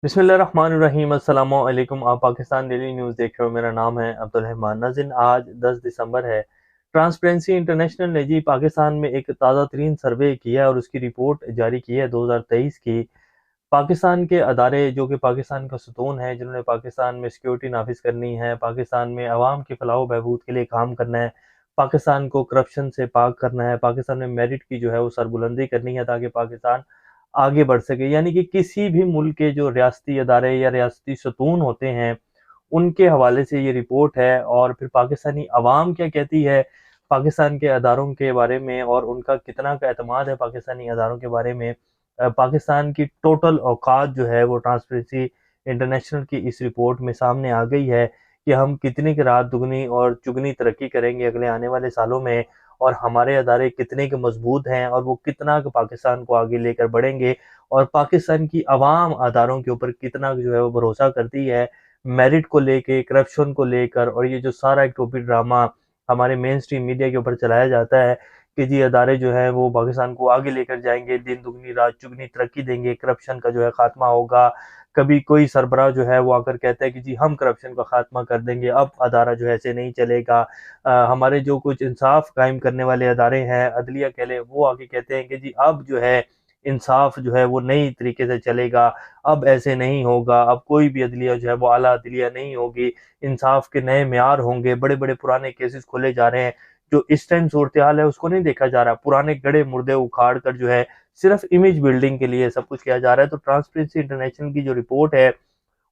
बिस्मिल्लाहिर्रहमानिर्रहीम अस्सलामु अलैकुम। आप पाकिस्तान डेली न्यूज़ देख रहे हो। मेरा नाम है अब्दुल रहमान नाज़रीन। आज 10 दिसंबर है। ट्रांसपेरेंसी इंटरनेशनल ने जी पाकिस्तान में एक ताज़ा तरीन सर्वे किया है और उसकी रिपोर्ट जारी की है 2023 की। पाकिस्तान के अदारे जो कि पाकिस्तान का सुतून है, जिन्होंने पाकिस्तान में सिक्योरिटी नाफिज करनी है, पाकिस्तान में अवाम की फलाह व बहबूद के लिए काम करना है, पाकिस्तान को करप्शन से पाक करना है, पाकिस्तान में मेरिट की जो है वो सरबुलंदी करनी है ताकि पाकिस्तान आगे बढ़ सके। यानी कि किसी भी मुल्क के जो रियासती अदारे या रियासती सतून होते हैं, उनके हवाले से ये रिपोर्ट है। और फिर पाकिस्तानी अवाम क्या कहती है पाकिस्तान के अदारों के बारे में और उनका कितना का एतमाद है पाकिस्तानी अदारों के बारे में। पाकिस्तान की टोटल औकात जो है वो ट्रांसपेरेंसी इंटरनेशनल की इस रिपोर्ट में सामने आ गई है कि हम कितनी की रात दुगनी और चुगनी तरक्की करेंगे अगले आने वाले सालों में, और हमारे अदारे कितने के मजबूत हैं और वो कितना पाकिस्तान को आगे लेकर बढ़ेंगे, और पाकिस्तान की अवाम अदारों के ऊपर कितना जो है वो भरोसा करती है मेरिट को लेके, करप्शन को लेकर। और ये जो सारा एक टोपी ड्रामा हमारे मेन स्ट्रीम मीडिया के ऊपर चलाया जाता है कि जी अदारे जो हैं वो पाकिस्तान को आगे लेकर जाएंगे, दिन दुगनी रात चुगनी तरक्की देंगे, करप्शन का जो है खात्मा होगा। कभी कोई सरबराह जो है वो आकर कहता है कि जी हम करप्शन का खात्मा कर देंगे, अब अदारा जो है ऐसे नहीं चलेगा। हमारे जो कुछ इंसाफ कायम करने वाले अदारे हैं, अदलिया कह लें, वो आके कहते हैं कि जी अब जो है इंसाफ जो है वो नई तरीके से चलेगा, अब ऐसे नहीं होगा, अब कोई भी अदलिया जो है वो आला अदलिया नहीं होगी, इंसाफ के नए म्यार होंगे। बड़े बड़े पुराने केसेस खोले जा रहे हैं, जो इस टाइम सूरत हाल है उसको नहीं देखा जा रहा। पुराने गड़े मुर्दे उखाड़ कर जो है सिर्फ इमेज बिल्डिंग के लिए सब कुछ किया जा रहा है। तो ट्रांसपेरेंसी इंटरनेशनल की जो रिपोर्ट है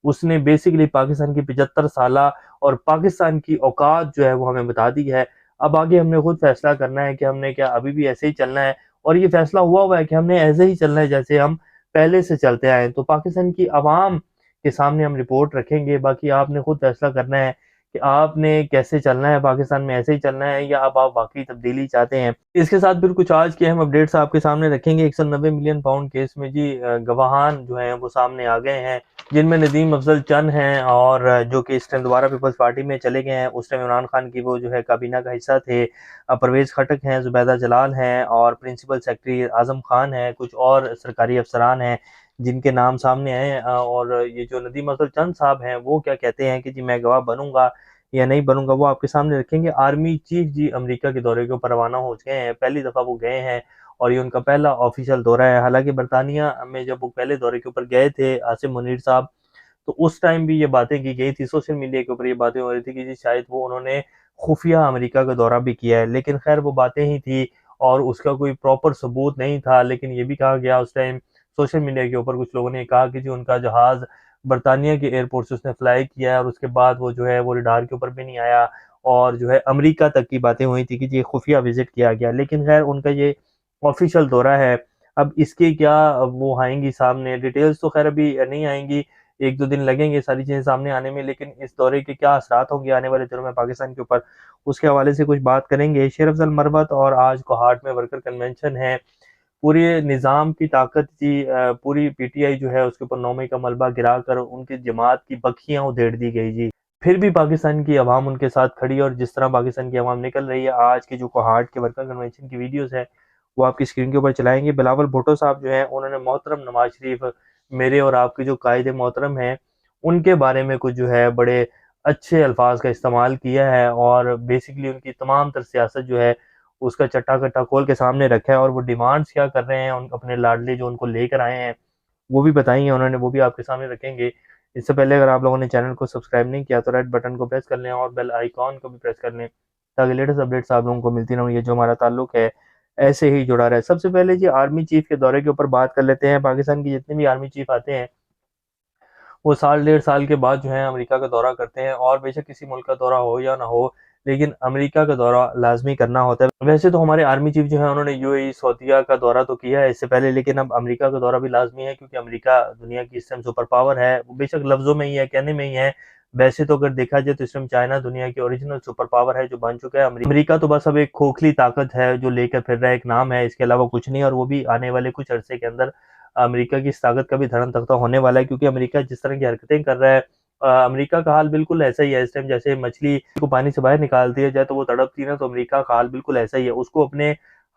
उसने बेसिकली पाकिस्तान की 75 साला और पाकिस्तान की औकात जो है वो हमें बता दी है। अब आगे हमने खुद फैसला करना है कि हमने क्या अभी भी ऐसे ही चलना है, और ये फैसला हुआ है कि हमने ऐसे ही चलना है जैसे हम पहले से चलते आए हैं। तो पाकिस्तान की आवाम के सामने हम रिपोर्ट रखेंगे, बाकी आपने खुद फैसला करना है कि आपने कैसे चलना है, पाकिस्तान में ऐसे ही चलना है या अब आप वाकई तब्दीली चाहते हैं। इसके साथ फिर कुछ आज के हम अपडेट्स आपके सामने रखेंगे। 190 मिलियन पाउंड केस में जी गवाहान जो हैं वो सामने आ गए हैं, जिनमें नदीम अफजल चंद हैं, और जो कि इस टाइम दोबारा पीपल्स पार्टी में चले गए हैं। उस टाइम इमरान खान की वो जो है काबीना का हिस्सा थे। परवेज खटक हैं, जुबैदा जलाल हैं, और प्रिंसिपल सेक्रेटरी आजम खान है, कुछ और सरकारी अफसरान हैं जिनके नाम सामने आए। और ये जो नदीम अफजल चंद साहब हैं वो क्या कहते हैं कि जी मैं गवाह बनूंगा या नहीं बनूंगा, वो आपके सामने रखेंगे। आर्मी चीफ जी अमेरिका के दौरे के ऊपर रवाना हो गए हैं, पहली दफ़ा वो गए हैं और ये उनका पहला ऑफिशियल दौरा है। हालांकि बरतानिया में जब वो पहले दौरे के ऊपर गए थे आसिम मुनीर साहब, तो उस टाइम भी ये बातें की गई थी, सोशल मीडिया के ऊपर ये बातें हो रही थी कि जी शायद वो उन्होंने खुफिया अमेरिका का दौरा भी किया है। लेकिन खैर वो बातें ही थी और उसका कोई प्रॉपर सबूत नहीं था। लेकिन ये भी कहा गया उस टाइम सोशल मीडिया के ऊपर, कुछ लोगों ने कहा कि जी उनका जहाज बरतानिया के एयरपोर्ट से उसने फ्लाई किया है और उसके बाद वो जो है वो रडार के ऊपर भी नहीं आया, और जो है अमेरिका तक की बातें हुई थी कि जी खुफिया विजिट किया गया। लेकिन खैर उनका ये ऑफिशियल दौरा है। अब इसके क्या वो आएंगी सामने डिटेल्स, तो खैर अभी नहीं आएंगी, एक दो दिन लगेंगे सारी चीजें सामने आने में। लेकिन इस दौरे के क्या असरात होंगे आने वाले दिनों में पाकिस्तान के ऊपर, उसके हवाले से कुछ बात करेंगे। शेर अफजल मरवत और आज कोहाट में वर्कर कन्वेंशन है। पूरे निज़ाम की ताकत की पूरी पीटीआई जो है उसके ऊपर 9 मई का मलबा गिरा कर उनकी जमात की बखियां उधेड़ दी गई जी। फिर भी पाकिस्तान की आवाम उनके साथ खड़ी, और जिस तरह पाकिस्तान की आवाम निकल रही है, आज की जो कोहाट के वर्कर कन्वेंशन की वीडियोस है वो आपकी स्क्रीन के ऊपर चलाएंगे। बिलावल भुट्टो साहब जो है उन्होंने मोहतरम नवाज शरीफ, मेरे और आपके जो कायद मोहतरम हैं, उनके बारे में कुछ जो है बड़े अच्छे अल्फाज का इस्तेमाल किया है, और बेसिकली उनकी तमाम तर सियासत जो है उसका चट्टा कट्टा खोल के सामने रखा है। और वो डिमांड्स क्या कर रहे हैं उन अपने लाडले जो उनको लेकर आए हैं वो भी बताई है उन्होंने, वो भी आपके सामने रखेंगे। इससे पहले अगर आप लोगों ने चैनल को सब्सक्राइब नहीं किया तो रेड बटन को प्रेस कर लें और बेल आइकॉन को भी प्रेस कर लें, ताकि लेटेस्ट अपडेट्स आप लोगों को मिलती रहें। ये जो हमारा ताल्लुक है ऐसे ही जुड़ा रहे। सबसे पहले जी आर्मी चीफ के दौरे के ऊपर बात कर लेते हैं। पाकिस्तान के जितने भी आर्मी चीफ आते हैं वो साल डेढ़ साल के बाद जो है अमेरिका का दौरा करते हैं, और बेशक किसी मुल्क का दौरा हो या ना हो, लेकिन अमेरिका का दौरा लाजमी करना होता है। वैसे तो हमारे आर्मी चीफ जो है उन्होंने यूएई सऊदीया का दौरा तो किया है इससे पहले, लेकिन अब अमेरिका का दौरा भी लाजमी है, क्योंकि अमेरिका दुनिया की इस टाइम सुपर पावर है। वो बेशक लफ्जों में ही है, कहने में ही है, वैसे तो अगर देखा जाए तो इस टाइम चाइना दुनिया की ओरिजिनल सुपर पावर है जो बन चुका है। अमेरिका तो बस अब एक खोखली ताकत है जो लेकर फिर रहा है, एक नाम है, इसके अलावा कुछ नहीं। और वो भी आने वाले कुछ अरसे के अंदर अमेरिका की इस ताकत का भी धरम तख्ता होने वाला है, क्योंकि अमेरिका जिस तरह की हरकतें कर रहा है, अमेरिका का हाल बिल्कुल ऐसा ही है इस टाइम। जैसे मछली को पानी से बाहर निकाल दिया जाए तो वो तड़पती है ना, तो अमेरिका का हाल बिल्कुल ऐसा ही है। उसको अपने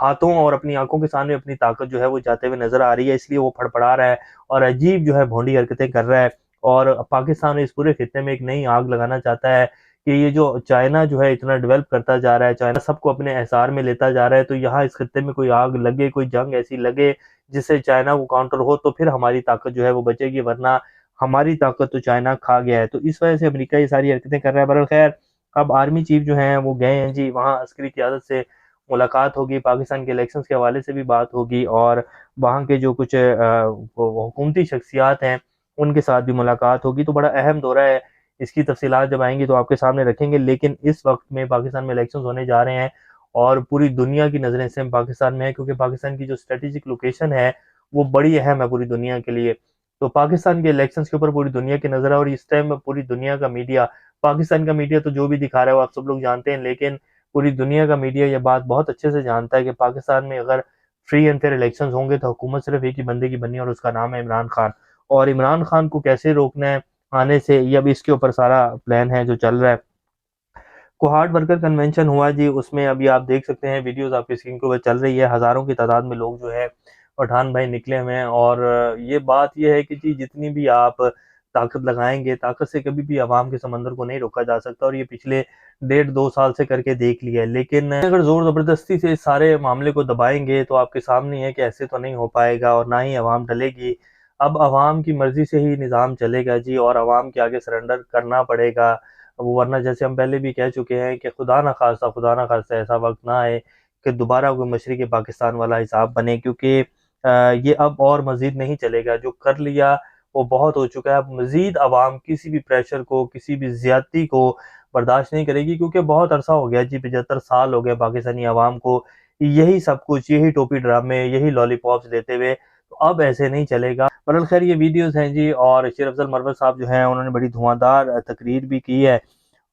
हाथों और अपनी आंखों के सामने अपनी ताकत जो है वो जाते हुए नजर आ रही है, इसलिए वो फड़फड़ा रहा है और अजीब जो है भोंडी हरकतें कर रहा है। और पाकिस्तान इस पूरे खित्ते में एक नई आग लगाना चाहता है कि ये जो चाइना जो है इतना डेवलप करता जा रहा है, चाइना सबको अपने एहसार में लेता जा रहा है, तो यहाँ इस खित्ते में कोई आग लगे, कोई जंग ऐसी लगे जिससे चाइना को काउंटर हो, तो फिर हमारी ताकत जो है वो बचेगी, वरना हमारी ताकत तो चाइना खा गया है। तो इस वजह से अमेरिका ये सारी हरकतें कर रहा है। बहरहाल खैर, अब आर्मी चीफ जो हैं वो गए हैं जी वहाँ, अस्करी क़यादत से मुलाकात होगी, पाकिस्तान के इलेक्शंस के हवाले से भी बात होगी और वहाँ के जो कुछ हुकूमती शख्सियात हैं उनके साथ भी मुलाकात होगी। तो बड़ा अहम दौरा है, इसकी तफसीलात जब आएंगी तो आपके सामने रखेंगे। लेकिन इस वक्त में पाकिस्तान में इलेक्शंस होने जा रहे हैं और पूरी दुनिया की नज़रें इस टाइम पाकिस्तान में है, क्योंकि पाकिस्तान की जो स्ट्रेटेजिक लोकेशन है वो बड़ी अहम है पूरी दुनिया के लिए। तो पाकिस्तान के इलेक्शंस के ऊपर पूरी दुनिया की नज़र है और इस टाइम पूरी दुनिया का मीडिया, पाकिस्तान का मीडिया तो जो भी दिखा रहा है वो आप सब लोग जानते हैं, लेकिन पूरी दुनिया का मीडिया ये बात बहुत अच्छे से जानता है कि पाकिस्तान में अगर फ्री एंड फेयर इलेक्शंस होंगे तो हुकूमत सिर्फ एक ही बंदे की बननी है और उसका नाम है इमरान खान। और इमरान खान को कैसे रोकना है आने से, ये अब इसके ऊपर सारा प्लान है जो चल रहा है। कोहार्ड वर्कर कन्वेंशन हुआ जी, उसमें अभी आप देख सकते हैं वीडियोस आपकी स्क्रीन के ऊपर चल रही है, हज़ारों की तादाद में लोग जो है पठान भाई निकले हुए हैं। और ये बात ये है कि जी जितनी भी आप ताकत लगाएंगे, ताकत से कभी भी आवाम के समंदर को नहीं रोका जा सकता, और ये पिछले 1.5-2 साल से करके देख लिया है। लेकिन अगर जोर ज़बरदस्ती से इस सारे मामले को दबाएंगे तो आपके सामने है कि ऐसे तो नहीं हो पाएगा और ना ही आवाम डलेगी। अब आवाम की मर्जी से ही निज़ाम चलेगा जी, और आवाम के आगे सरेंडर करना पड़ेगा वो, वरना जैसे हम पहले भी कह चुके हैं कि खुदा ना खास्ता ऐसा वक्त ना आए कि दोबारा कोई मशरक़ी पाकिस्तान वाला हिसाब बने, क्योंकि ये अब और मज़ीद नहीं चलेगा। जो कर लिया वो बहुत हो चुका है। अब मज़ीद आवाम किसी भी प्रेशर को, किसी भी ज़्यादती को बर्दाश्त नहीं करेगी, क्योंकि बहुत अरसा हो गया जी, 75 साल हो गए पाकिस्तानी आवाम को यही सब कुछ, यही टोपी ड्रामे, यही लॉलीपॉप्स देते हुए। तो अब ऐसे नहीं चलेगा। बहरहाल खैर, ये वीडियोस हैं जी, और शेर अफजल मरवत साहब जो हैं उन्होंने बड़ी धुआंधार तकरीर भी की है।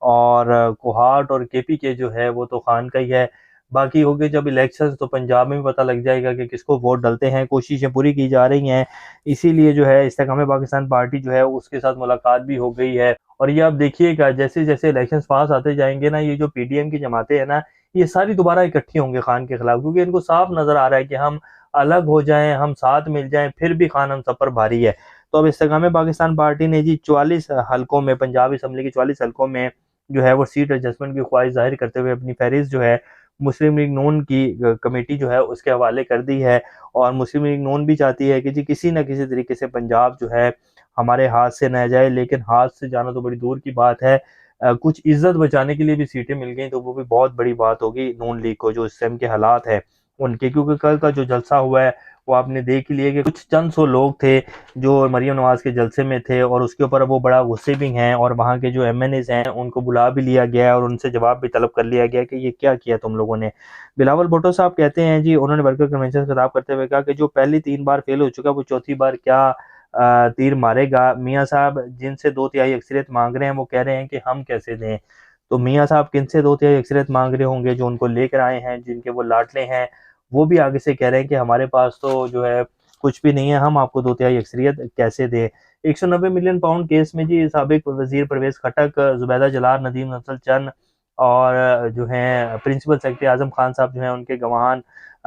और कोहाट और केपी के जो है वो तो खान का ही है। बाकी हो गए जब इलेक्शंस, तो पंजाब में भी पता लग जाएगा कि किसको वोट डलते हैं। कोशिशें पूरी की जा रही हैं, इसीलिए जो है इस्तेकाम पाकिस्तान पार्टी जो है उसके साथ मुलाकात भी हो गई है। और ये आप देखिएगा जैसे जैसे इलेक्शंस पास आते जाएंगे ना, ये जो पीडीएम की जमातें हैं ना, ये सारी दोबारा इकट्ठी होंगे खान के खिलाफ, क्योंकि इनको साफ नजर आ रहा है कि हम अलग हो जाएं, हम साथ मिल जाएं, फिर भी खान हम सब पर भारी है। तो अब इस्तेकाम पाकिस्तान पार्टी ने जी 44 हलकों में, पंजाब असम्बली के 44 हलकों में जो है वो सीट एडजस्टमेंट की ख्वाहिश जाहिर करते हुए अपनी फहरिस्त जो है मुस्लिम लीग नून की कमेटी जो है उसके हवाले कर दी है। और मुस्लिम लीग नून भी चाहती है कि जी किसी न किसी तरीके से पंजाब जो है हमारे हाथ से न जाए, लेकिन हाथ से जाना तो बड़ी दूर की बात है। कुछ इज्जत बचाने के लिए भी सीटें मिल गई तो वो भी बहुत बड़ी बात होगी नून लीग को, जो इस टाइम के हालात है उनके। क्योंकि कल का जो जलसा हुआ है वो आपने देख लिया कि कुछ चंद सौ लोग थे जो मरियम नवाज के जलसे में थे, और उसके ऊपर वो बड़ा गुस्से भी हैं, और वहाँ के जो एमएनएस हैं उनको बुला भी लिया गया और उनसे जवाब भी तलब कर लिया गया कि ये क्या किया तुम लोगों ने। बिलावल भुट्टो साहब कहते हैं जी, उन्होंने वर्कर कन्वेंशन से खिताब करते हुए कहा कि जो पहली 3 बार फेल हो चुका वो चौथी बार क्या तीर मारेगा। मियाँ साहब जिनसे 2/3 अक्सरियत मांग रहे हैं वो कह रहे हैं कि हम कैसे दें। तो मियाँ साहब किन से 2/3 अक्सरियत मांग रहे होंगे? जो उनको लेकर आए हैं, जिनके वो लाडले हैं, वो भी आगे से कह रहे हैं कि हमारे पास तो जो है कुछ भी नहीं है, हम आपको 2/3 अक्सरियत कैसे दें। 190 मिलियन पाउंड केस में जी साबिक वजीर परवेज खटक, जुबैदा जलाल, नदीम नसल चंद और जो है प्रिंसिपल सेक्रेटरी आजम खान साहब जो है उनके गवाहान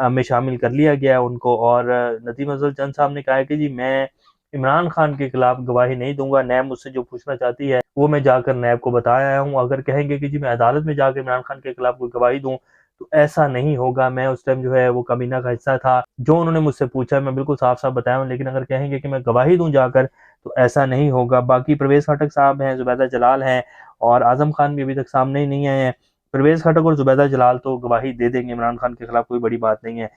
में शामिल कर लिया गया है उनको। और नदीम नसल चंद साहब ने कहा है कि जी मैं इमरान खान के खिलाफ गवाही नहीं दूंगा, नैब मुझसे जो पूछना चाहती है वो मैं जाकर नैब को बताया आया हूँ। अगर कहेंगे कि जी मैं अदालत में जाकर इमरान खान के खिलाफ कोई गवाही दूं तो ऐसा नहीं होगा। मैं उस टाइम जो है वो कमीना का हिस्सा था, जो उन्होंने मुझसे पूछा मैं बिल्कुल साफ साफ बताया हूँ। लेकिन अगर कहेंगे कि मैं गवाही दूं जाकर तो ऐसा नहीं होगा। बाकी परवेज खटक साहब हैं, जुबैदा जलाल हैं और आजम खान भी अभी तक सामने ही नहीं आए हैं। परवेज खटक और जुबैदा जलाल तो गवाही दे देंगे इमरान खान के खिलाफ, कोई बड़ी बात नहीं है।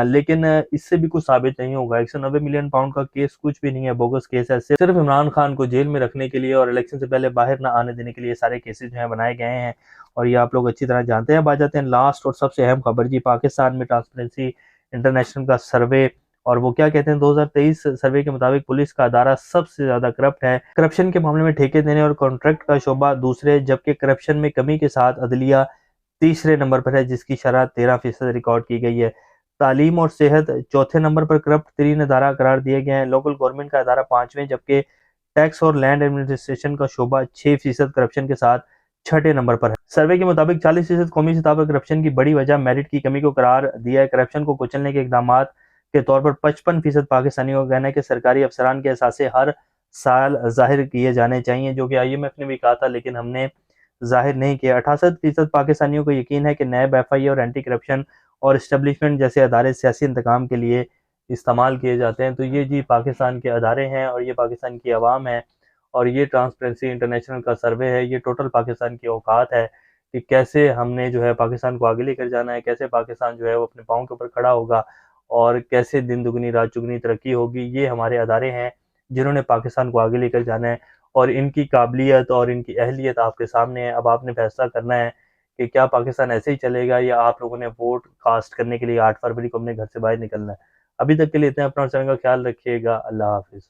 लेकिन इससे भी कुछ साबित नहीं होगा। 190 मिलियन पाउंड का केस कुछ भी नहीं है, बोगस केस है। सिर्फ इमरान खान को जेल में रखने के लिए और इलेक्शन से पहले बाहर ना आने देने के लिए सारे केसेस जो है बनाए गए हैं, और ये आप लोग अच्छी तरह जानते हैं। बात जाते हैं लास्ट और सबसे अहम खबर जी, पाकिस्तान में ट्रांसपेरेंसी इंटरनेशनल का सर्वे, और वो क्या कहते हैं 2023 सर्वे के मुताबिक पुलिस का अदारा सबसे ज्यादा करप्ट है। करप्शन के मामले में ठेके देने और कॉन्ट्रैक्ट का शोबा दूसरे, जबकि करप्शन में कमी के साथ अदलिया तीसरे नंबर पर है, जिसकी शरह 13% रिकॉर्ड की गई है। तालीम और सेहत चौथे नंबर पर करप्ट तरीन अदारा करार दिए गए हैं। लोकल गवर्नमेंट का अदारा 5वें, जबकि टैक्स और लैंड एडमिनिस्ट्रेशन का शोबा 6% करप्शन के साथ छठे नंबर पर है। सर्वे के मुताबिक 40% कौमी सतह पर करप्शन की बड़ी वजह मेरिट की कमी को करार दिया है। करप्शन को कुचलने के इकदाम के तौर पर 55% पाकिस्तानियों का कहना है कि सरकारी अफसरान के असासे हर साल जाहिर किए जाने चाहिए, जो कि IMF ने भी कहा था लेकिन हमने जाहिर नहीं किया। 68% पाकिस्तानियों को यकीन है कि नैब, FI और एंटी करप्शन और इस्टेब्लिशमेंट जैसे अदारे सियासी इंतकाम के लिए इस्तेमाल किए जाते हैं। तो ये जी पाकिस्तान के अदारे हैं और ये पाकिस्तान की आवाम है और ये ट्रांसपेरेंसी इंटरनेशनल का सर्वे है। ये टोटल पाकिस्तान की औकात है कि कैसे हमने जो है पाकिस्तान को आगे लेकर जाना है, कैसे पाकिस्तान जो है वो अपने पाँव के ऊपर खड़ा होगा और कैसे दिन दुगनी रात चुगनी तरक्की होगी। ये हमारे अदारे हैं जिन्होंने पाकिस्तान को आगे लेकर जाना है और इनकी काबिलियत और इनकी अहलियत आपके सामने है। अब आपने फैसला करना है कि क्या पाकिस्तान ऐसे ही चलेगा या आप लोगों ने वोट कास्ट करने के लिए 8 फरवरी को अपने घर से बाहर निकलना है। अभी तक के लिए इतना, अपना और चैनल का ख्याल रखिएगा। अल्लाह हाफिज़।